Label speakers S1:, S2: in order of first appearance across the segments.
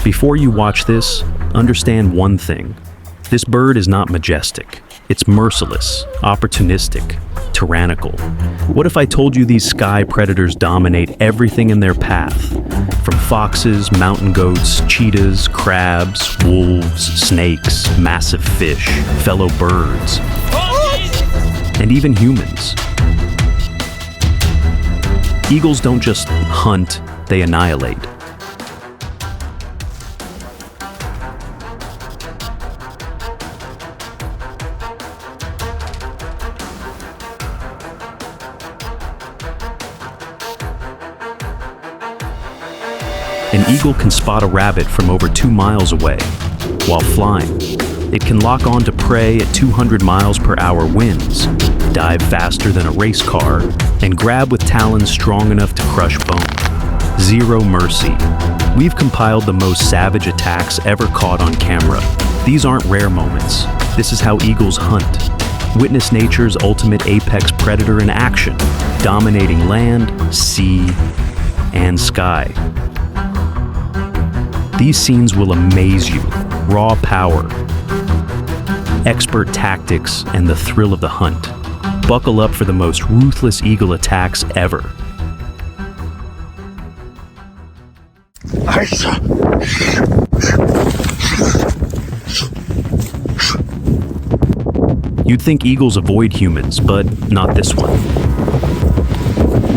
S1: Before you watch this, understand one thing. This bird is not majestic. It's merciless, opportunistic, tyrannical. What if I told you these sky predators dominate everything in their path? From foxes, mountain goats, cheetahs, crabs, wolves, snakes, massive fish, fellow birds, and even humans. Eagles don't just hunt, they annihilate. An eagle can spot a rabbit from over 2 miles away. While flying, it can lock on to prey at 200 miles per hour winds, dive faster than a race car, and grab with talons strong enough to crush bone. Zero mercy. We've compiled the most savage attacks ever caught on camera. These aren't rare moments. This is how eagles hunt. Witness nature's ultimate apex predator in action, dominating land, sea, and sky. These scenes will amaze you. Raw power, expert tactics, and the thrill of the hunt. Buckle up for the most ruthless eagle attacks ever. You'd think eagles avoid humans, but not this one.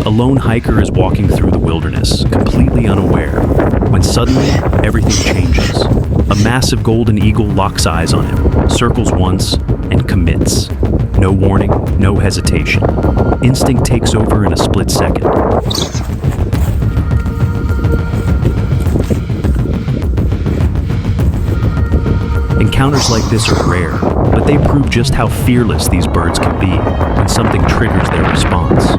S1: A lone hiker is walking through the wilderness, completely unaware, when suddenly, everything changes. A massive golden eagle locks eyes on him, circles once, and commits. No warning, no hesitation. Instinct takes over in a split second. Encounters like this are rare, but they prove just how fearless these birds can be when something triggers their response.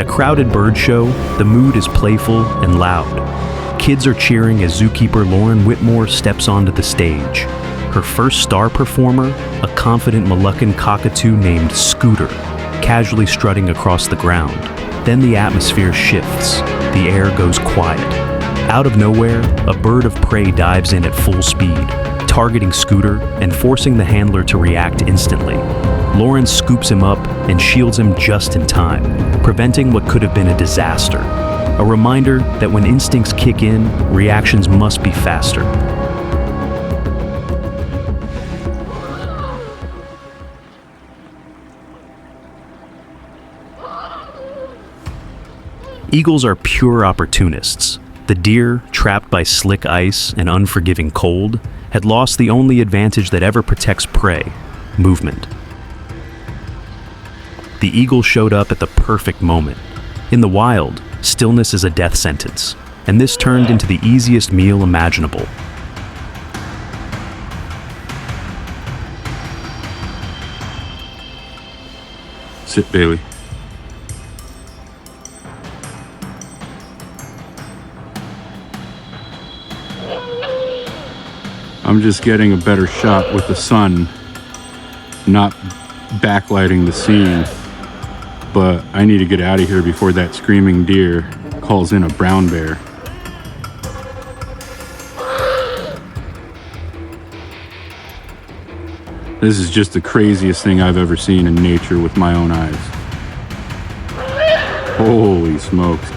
S1: Crowded bird show, the mood is playful and loud. Kids are cheering as zookeeper Lauren Whitmore steps onto the stage. Her first star performer, a confident Moluccan cockatoo named Scooter, casually strutting across the ground. Then the atmosphere shifts. The air goes quiet. Out of nowhere, a bird of prey dives in at full speed, targeting Scooter and forcing the handler to react instantly. Lauren scoops him up and shields him just in time, preventing what could have been a disaster. A reminder that when instincts kick in, reactions must be faster. Eagles are pure opportunists. The deer, trapped by slick ice and unforgiving cold, had lost the only advantage that ever protects prey: movement. The eagle showed up at the perfect moment. In the wild, stillness is a death sentence, and this turned into the easiest meal imaginable.
S2: Sit, Bailey. I'm just getting a better shot with the sun, not backlighting the scene. But I need to get out of here before that screaming deer calls in a brown bear. This is just the craziest thing I've ever seen in nature with my own eyes. Holy smokes.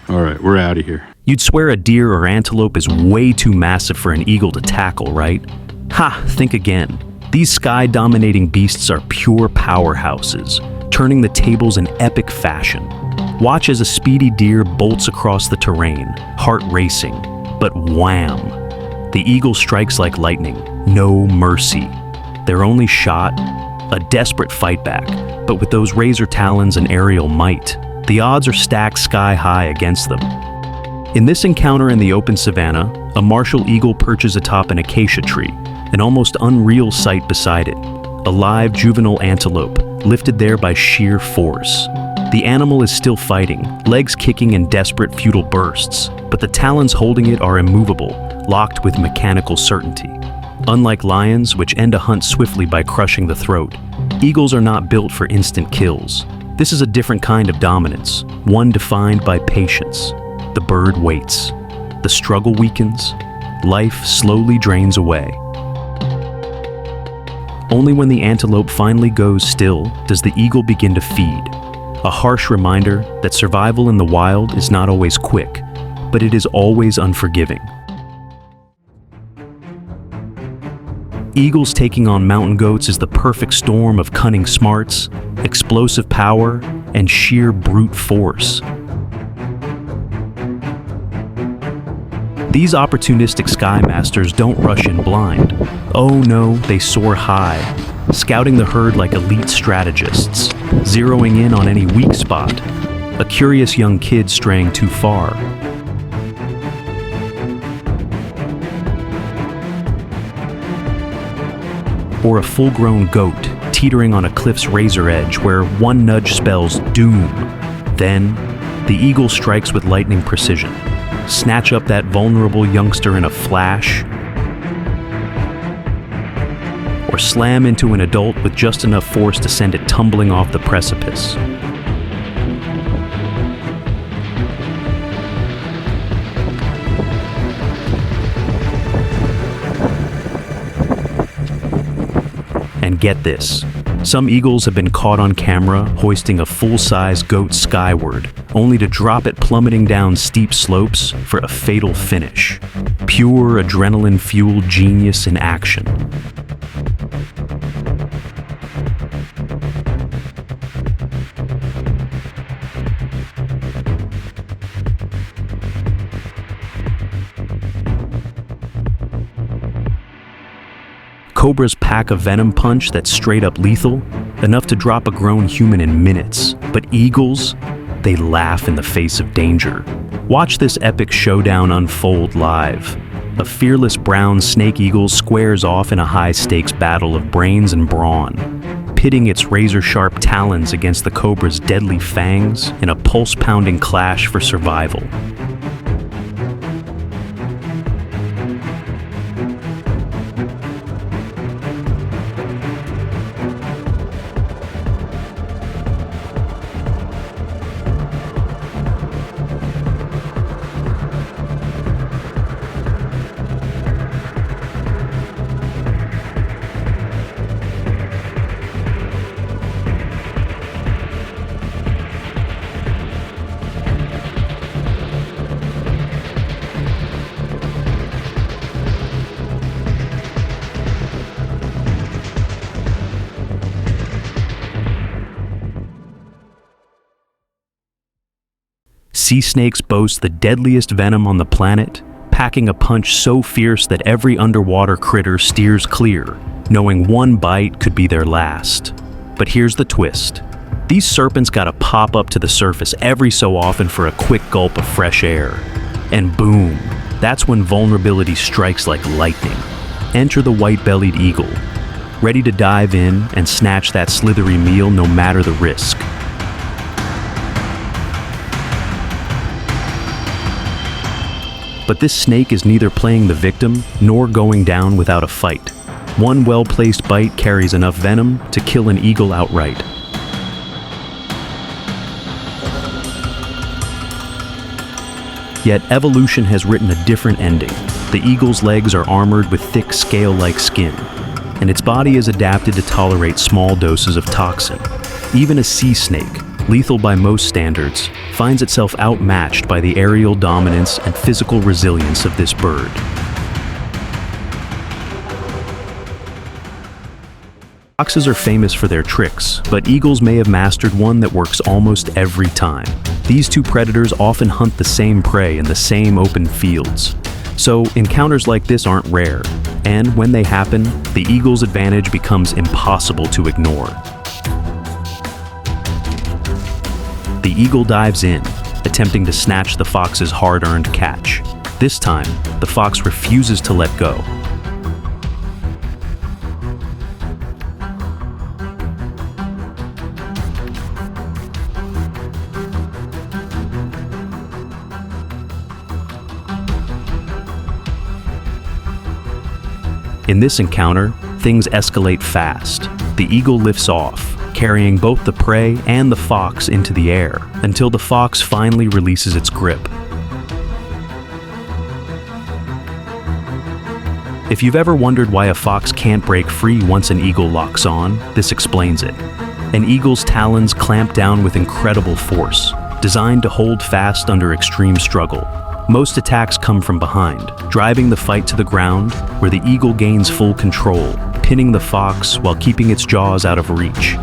S2: All right, we're out of here.
S1: You'd swear a deer or antelope is way too massive for an eagle to tackle, right? Ha, think again. These sky-dominating beasts are pure powerhouses, turning the tables in epic fashion. Watch as a speedy deer bolts across the terrain, heart racing, but wham! The eagle strikes like lightning, no mercy. Their only shot? A desperate fight back, but with those razor talons and aerial might, the odds are stacked sky high against them. In this encounter in the open savanna, a martial eagle perches atop an acacia tree, an almost unreal sight beside it. A live juvenile antelope, lifted there by sheer force. The animal is still fighting, legs kicking in desperate futile bursts, but the talons holding it are immovable, locked with mechanical certainty. Unlike lions, which end a hunt swiftly by crushing the throat, eagles are not built for instant kills. This is a different kind of dominance, one defined by patience. The bird waits. The struggle weakens. Life slowly drains away. Only when the antelope finally goes still does the eagle begin to feed. A harsh reminder that survival in the wild is not always quick, but it is always unforgiving. Eagles taking on mountain goats is the perfect storm of cunning smarts, explosive power, and sheer brute force. These opportunistic sky masters don't rush in blind. Oh no, they soar high, scouting the herd like elite strategists, zeroing in on any weak spot, a curious young kid straying too far. Or a full-grown goat teetering on a cliff's razor edge where one nudge spells doom. Then, the eagle strikes with lightning precision. Snatch up that vulnerable youngster in a flash, or slam into an adult with just enough force to send it tumbling off the precipice. And get this, some eagles have been caught on camera hoisting a full-size goat skyward, only to drop it plummeting down steep slopes for a fatal finish. Pure adrenaline-fueled genius in action. Cobras pack a venom punch that's straight up lethal, enough to drop a grown human in minutes. But eagles, they laugh in the face of danger. Watch this epic showdown unfold live. A fearless brown snake eagle squares off in a high-stakes battle of brains and brawn, pitting its razor-sharp talons against the cobra's deadly fangs in a pulse-pounding clash for survival. Sea snakes boast the deadliest venom on the planet, packing a punch so fierce that every underwater critter steers clear, knowing one bite could be their last. But here's the twist. These serpents gotta pop up to the surface every so often for a quick gulp of fresh air. And boom, that's when vulnerability strikes like lightning. Enter the white-bellied eagle, ready to dive in and snatch that slithery meal no matter the risk. But this snake is neither playing the victim nor going down without a fight. One well-placed bite carries enough venom to kill an eagle outright. Yet evolution has written a different ending. The eagle's legs are armored with thick scale-like skin, and its body is adapted to tolerate small doses of toxin. Even a sea snake, lethal by most standards, finds itself outmatched by the aerial dominance and physical resilience of this bird. Foxes are famous for their tricks, but eagles may have mastered one that works almost every time. These two predators often hunt the same prey in the same open fields. So encounters like this aren't rare, and when they happen, the eagle's advantage becomes impossible to ignore. The eagle dives in, attempting to snatch the fox's hard-earned catch. This time, the fox refuses to let go. In this encounter, things escalate fast. The eagle lifts off, carrying both the prey and the fox into the air, until the fox finally releases its grip. If you've ever wondered why a fox can't break free once an eagle locks on, this explains it. An eagle's talons clamp down with incredible force, designed to hold fast under extreme struggle. Most attacks come from behind, driving the fight to the ground, where the eagle gains full control, pinning the fox while keeping its jaws out of reach.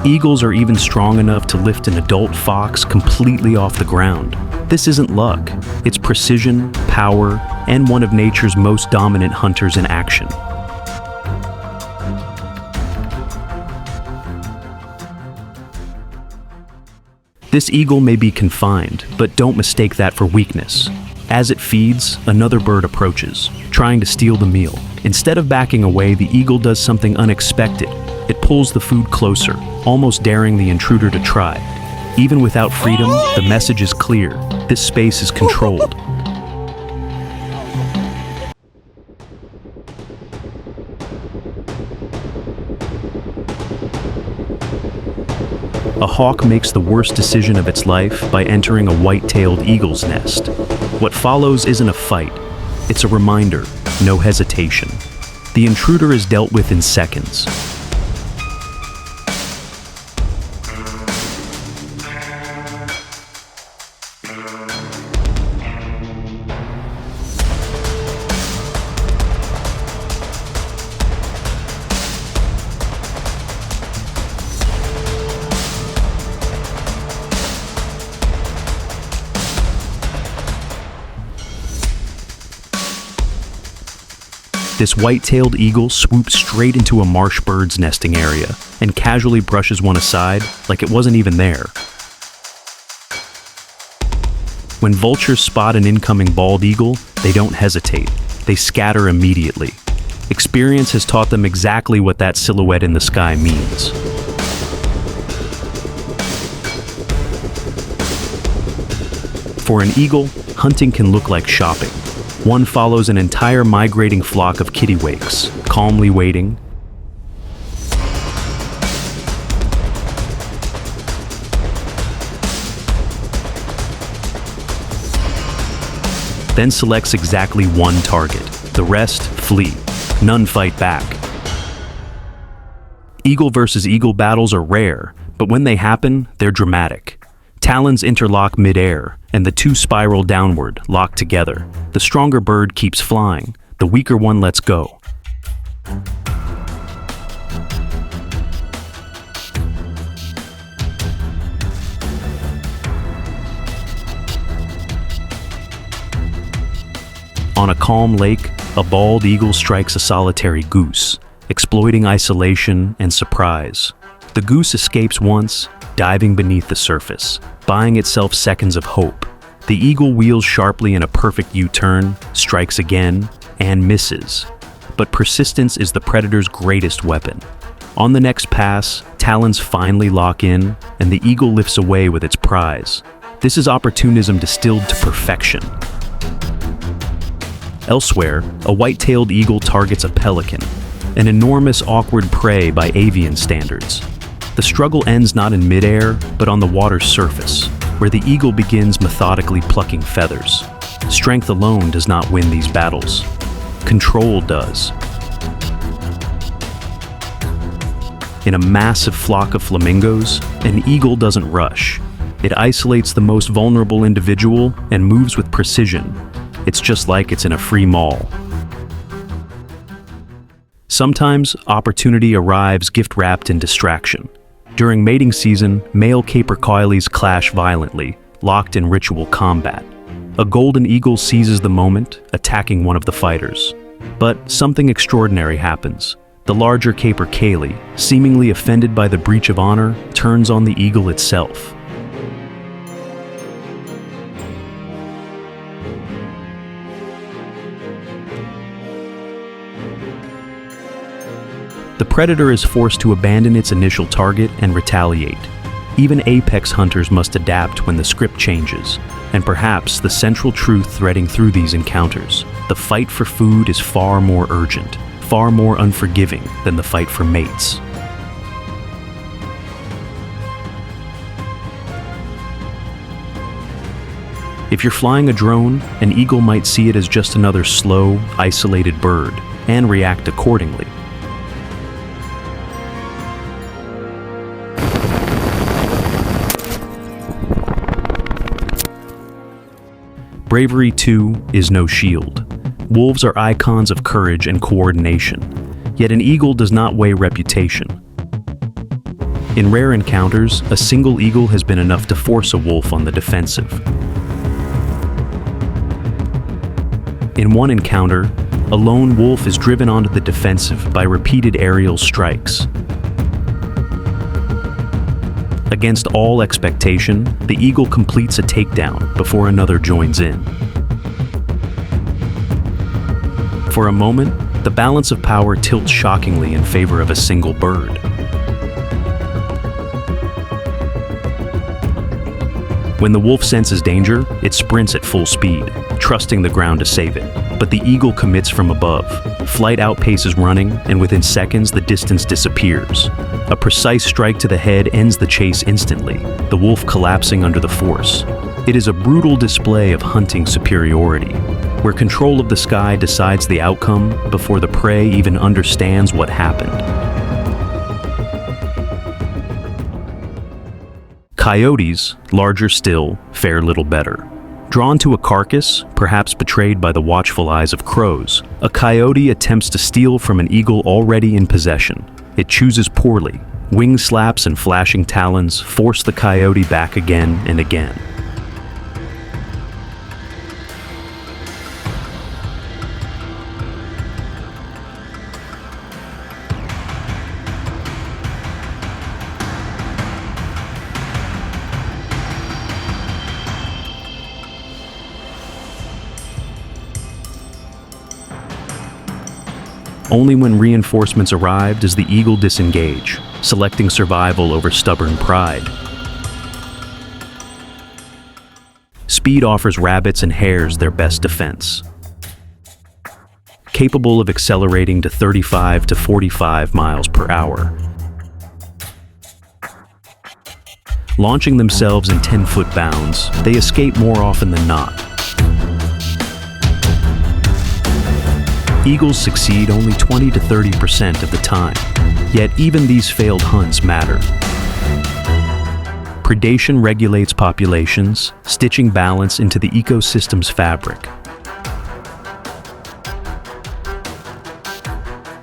S1: Eagles are even strong enough to lift an adult fox completely off the ground. This isn't luck, it's precision, power, and one of nature's most dominant hunters in action. This eagle may be confined, but don't mistake that for weakness. As it feeds, another bird approaches, trying to steal the meal. Instead of backing away, the eagle does something unexpected. It pulls the food closer, almost daring the intruder to try. Even without freedom, the message is clear. This space is controlled. A hawk makes the worst decision of its life by entering a white-tailed eagle's nest. What follows isn't a fight. It's a reminder, no hesitation. The intruder is dealt with in seconds. This white-tailed eagle swoops straight into a marsh bird's nesting area and casually brushes one aside like it wasn't even there. When vultures spot an incoming bald eagle, they don't hesitate. They scatter immediately. Experience has taught them exactly what that silhouette in the sky means. For an eagle, hunting can look like shopping. One follows an entire migrating flock of kittiwakes, calmly waiting. Then selects exactly one target. The rest flee. None fight back. Eagle versus eagle battles are rare, but when they happen, they're dramatic. Talons interlock mid-air, and the two spiral downward, locked together. The stronger bird keeps flying. The weaker one lets go. On a calm lake, a bald eagle strikes a solitary goose, exploiting isolation and surprise. The goose escapes once, diving beneath the surface, buying itself seconds of hope. The eagle wheels sharply in a perfect U-turn, strikes again, and misses. But persistence is the predator's greatest weapon. On the next pass, talons finally lock in, and the eagle lifts away with its prize. This is opportunism distilled to perfection. Elsewhere, a white-tailed eagle targets a pelican, an enormous, awkward prey by avian standards. The struggle ends not in midair, but on the water's surface, where the eagle begins methodically plucking feathers. Strength alone does not win these battles. Control does. In a massive flock of flamingos, an eagle doesn't rush. It isolates the most vulnerable individual and moves with precision. It's just like it's in a free mall. Sometimes opportunity arrives gift-wrapped in distraction. During mating season, male caper coyotes clash violently, locked in ritual combat. A golden eagle seizes the moment, attacking one of the fighters. But something extraordinary happens. The larger caper coyote, seemingly offended by the breach of honor, turns on the eagle itself. The predator is forced to abandon its initial target and retaliate. Even apex hunters must adapt when the script changes. And perhaps the central truth threading through these encounters: the fight for food is far more urgent, far more unforgiving than the fight for mates. If you're flying a drone, an eagle might see it as just another slow, isolated bird and react accordingly. Bravery, too, is no shield. Wolves are icons of courage and coordination, yet an eagle does not weigh reputation. In rare encounters, a single eagle has been enough to force a wolf on the defensive. In one encounter, a lone wolf is driven onto the defensive by repeated aerial strikes. Against all expectation, the eagle completes a takedown before another joins in. For a moment, the balance of power tilts shockingly in favor of a single bird. When the wolf senses danger, it sprints at full speed, trusting the ground to save it. But the eagle commits from above. Flight outpaces running, and within seconds, the distance disappears. A precise strike to the head ends the chase instantly, the wolf collapsing under the force. It is a brutal display of hunting superiority, where control of the sky decides the outcome before the prey even understands what happened. Coyotes, larger still, fare little better. Drawn to a carcass, perhaps betrayed by the watchful eyes of crows, a coyote attempts to steal from an eagle already in possession. It chooses poorly. Wing slaps and flashing talons force the coyote back again and again. Only when reinforcements arrive does the eagle disengage, selecting survival over stubborn pride. Speed offers rabbits and hares their best defense. Capable of accelerating to 35 to 45 miles per hour. Launching themselves in 10-foot bounds, they escape more often than not. Eagles succeed only 20 to 30% of the time, yet even these failed hunts matter. Predation regulates populations, stitching balance into the ecosystem's fabric.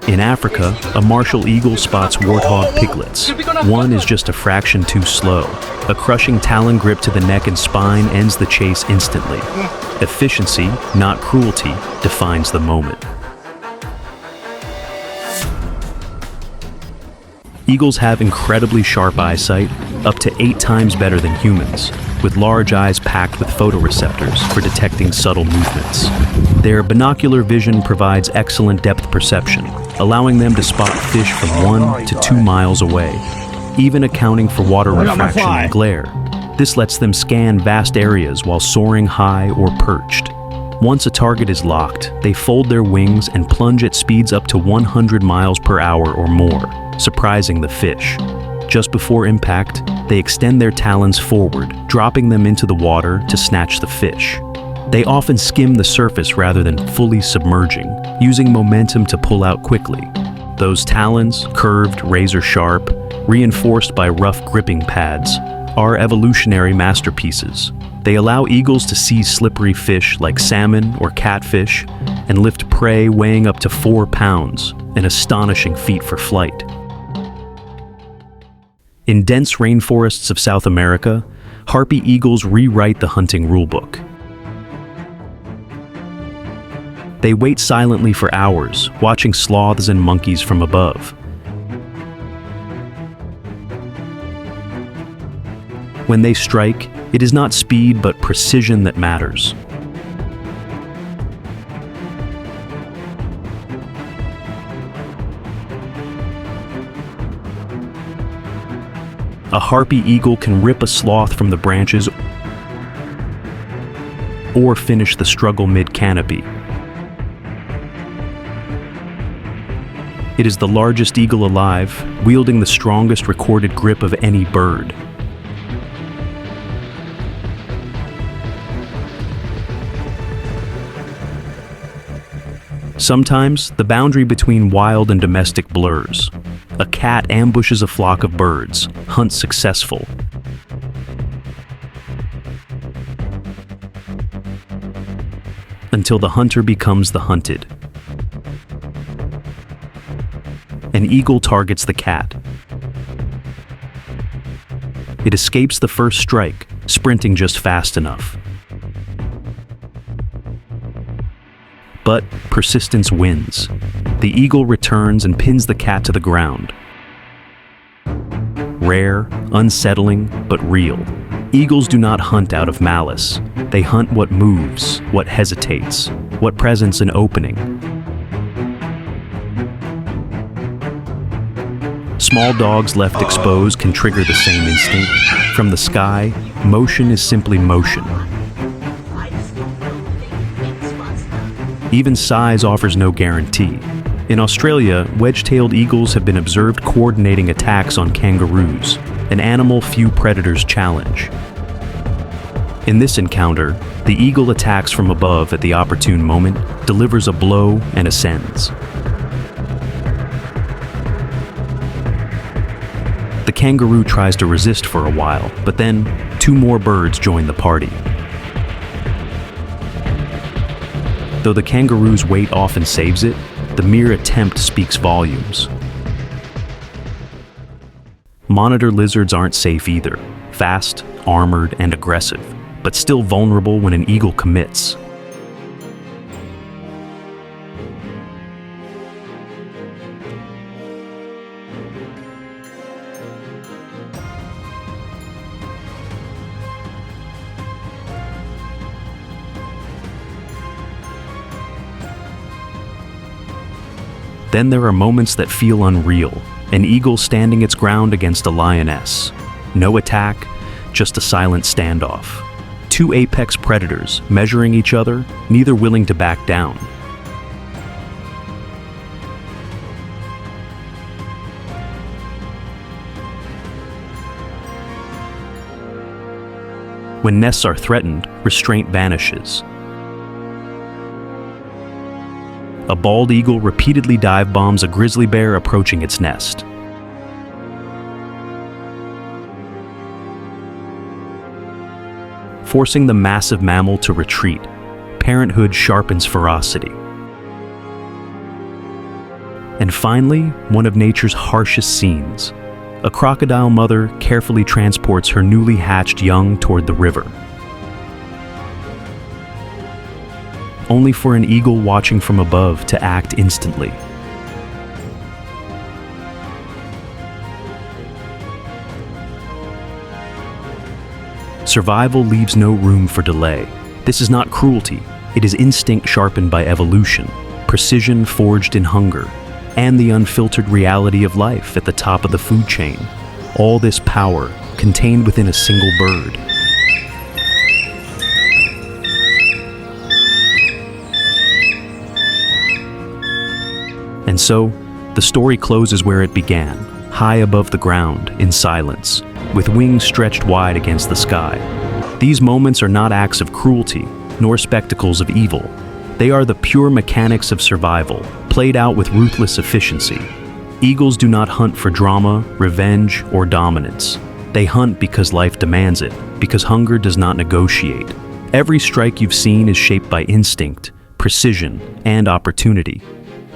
S1: In Africa, a martial eagle spots warthog piglets. One is just a fraction too slow. A crushing talon grip to the neck and spine ends the chase instantly. Efficiency, not cruelty, defines the moment. Eagles have incredibly sharp eyesight, up to 8 times better than humans, with large eyes packed with photoreceptors for detecting subtle movements. Their binocular vision provides excellent depth perception, allowing them to spot fish from 1 to 2 miles away, even accounting for water refraction and glare. This lets them scan vast areas while soaring high or perched. Once a target is locked, they fold their wings and plunge at speeds up to 100 miles per hour or more, surprising the fish. Just before impact, they extend their talons forward, dropping them into the water to snatch the fish. They often skim the surface rather than fully submerging, using momentum to pull out quickly. Those talons, curved, razor-sharp, reinforced by rough gripping pads, are evolutionary masterpieces. They allow eagles to seize slippery fish like salmon or catfish and lift prey weighing up to 4 pounds, an astonishing feat for flight. In dense rainforests of South America, harpy eagles rewrite the hunting rulebook. They wait silently for hours, watching sloths and monkeys from above. When they strike, it is not speed but precision that matters. A harpy eagle can rip a sloth from the branches or finish the struggle mid-canopy. It is the largest eagle alive, wielding the strongest recorded grip of any bird. Sometimes, the boundary between wild and domestic blurs. A cat ambushes a flock of birds, hunt successful. Until the hunter becomes the hunted. An eagle targets the cat. It escapes the first strike, sprinting just fast enough. But persistence wins. The eagle returns and pins the cat to the ground. Rare, unsettling, but real. Eagles do not hunt out of malice. They hunt what moves, what hesitates, what presents an opening. Small dogs left exposed can trigger the same instinct. From the sky, motion is simply motion. Even size offers no guarantee. In Australia, wedge-tailed eagles have been observed coordinating attacks on kangaroos, an animal few predators challenge. In this encounter, the eagle attacks from above at the opportune moment, delivers a blow, and ascends. The kangaroo tries to resist for a while, but then 2 more birds join the party. Though the kangaroo's weight often saves it, the mere attempt speaks volumes. Monitor lizards aren't safe either, fast, armored, and aggressive, but still vulnerable when an eagle commits. Then there are moments that feel unreal. An eagle standing its ground against a lioness. No attack, just a silent standoff. 2 apex predators measuring each other, neither willing to back down. When nests are threatened, restraint vanishes. A bald eagle repeatedly dive bombs a grizzly bear approaching its nest. Forcing the massive mammal to retreat, parenthood sharpens ferocity. And finally, one of nature's harshest scenes. A crocodile mother carefully transports her newly hatched young toward the river. Only for an eagle watching from above to act instantly. Survival leaves no room for delay. This is not cruelty. It is instinct sharpened by evolution, precision forged in hunger, and the unfiltered reality of life at the top of the food chain. All this power contained within a single bird. And so, the story closes where it began, high above the ground, in silence, with wings stretched wide against the sky. These moments are not acts of cruelty, nor spectacles of evil. They are the pure mechanics of survival, played out with ruthless efficiency. Eagles do not hunt for drama, revenge, or dominance. They hunt because life demands it, because hunger does not negotiate. Every strike you've seen is shaped by instinct, precision, and opportunity.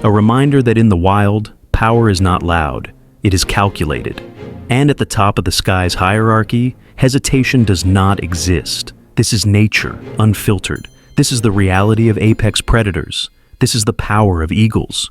S1: A reminder that in the wild, power is not loud, it is calculated. And at the top of the sky's hierarchy, hesitation does not exist. This is nature, unfiltered. This is the reality of apex predators. This is the power of eagles.